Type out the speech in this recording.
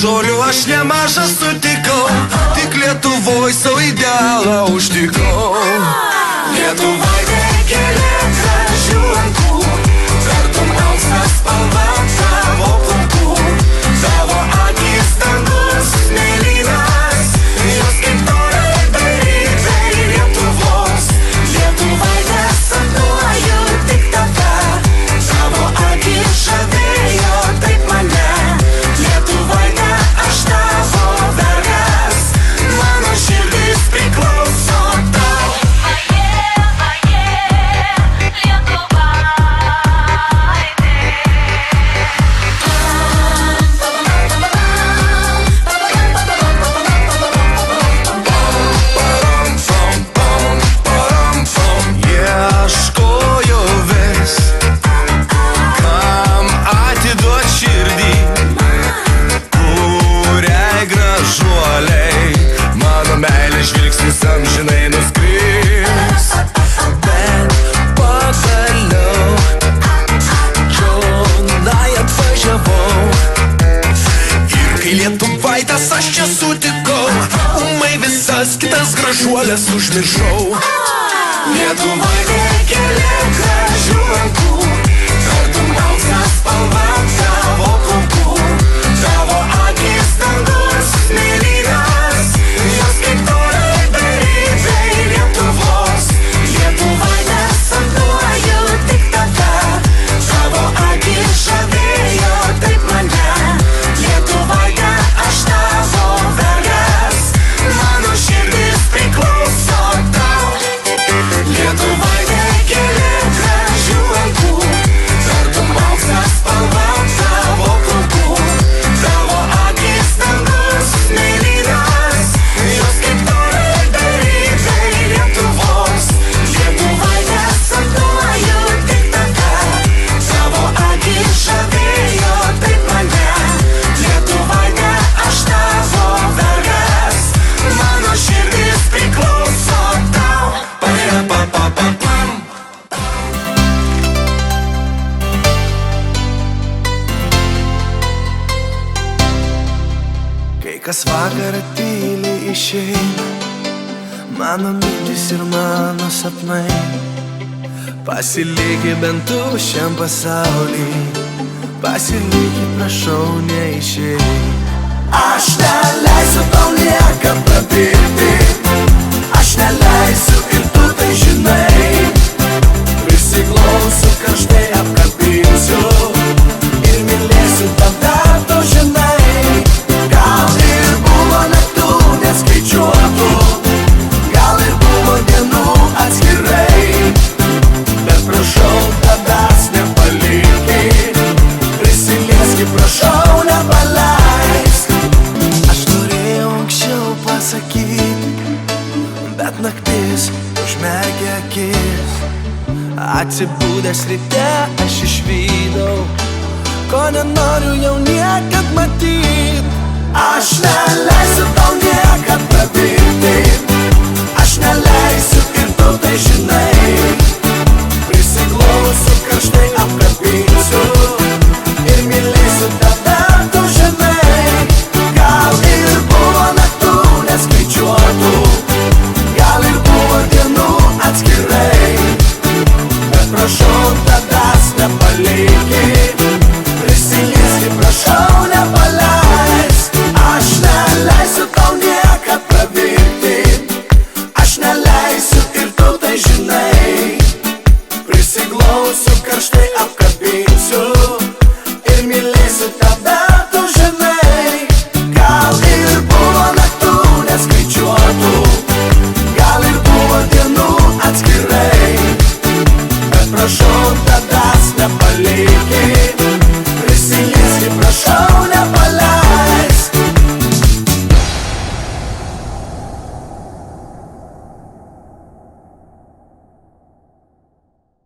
gražuolių aš nemažą sutikau, tik Lietuvoj savo idealą užtikau. Lietuvoje keli gražių lankų, tartum auksas spalva tavo plaukų, tavo akys dangus mėlynas, jos kaip torai darytai Lietuvos. Lietuvoje sapnuoju tik tave, tavo akys žavėjo taip mane. Lietuvoje aš tavo vergas, mano širdis priklauso tau. Ieškoju vis, kam atiduot širdį, kuriai gražuoliai mano meilės žvilgsnis amžinai nuskris. Bet pagaliau čionai atvažiavau, ir kai Lietuvaites aš čia sutikau, ūmai visas kitas gražuolės užmiršau. Lietuvoje keli gražių lankų, tartum auksas spalva tavo plaukų, tavo akys dangus mėlynas, jos kaip torai darytai Lietuvos. Lietuvoje sapnuoju tik tave, tavo akys žavėjo taip mane. Lietuvoje aš tavo vergas, mano širdis priklauso tau. Lietuvoje keli gražių lankų, tartum auksas spalva tavo plaukų, tavo akys dangus mėlynas, jos kaip torai darytai Lietuvos. Lietuvoje sapnuoju tik tave, tavo akys žavėjo taip mane. Lietuvoje aš tavo vergas, mano širdis priklauso tau. Kai kas vakarą tyliai išeina, mano mintis ir mano sapnai, pasiliki bent tu šiam pasaulį, pasiliki, prašau, neišeik. Aš neleisiu tau niekam prabilti, aš neleisiu ir tu tai žinai. Prisiglausiu, karštai apkabinsiu ir mylėsiu tave, tu žinai. Gal ir buvo naktų neskaičiuotų, gal ir buvo dienų atskirai, bet prašau tavęs nepalikti, prisilieski, prašau nepaleisk. Aš norėjau anksčiau pasakyti, bet naktis užmerkė akis. Atsibūdęs ryte aš išvydau, ko nenoriu jau niekad matyt. Aš neleisiu tau niekad prabilti, aš neleisiu ir tu tai žinai.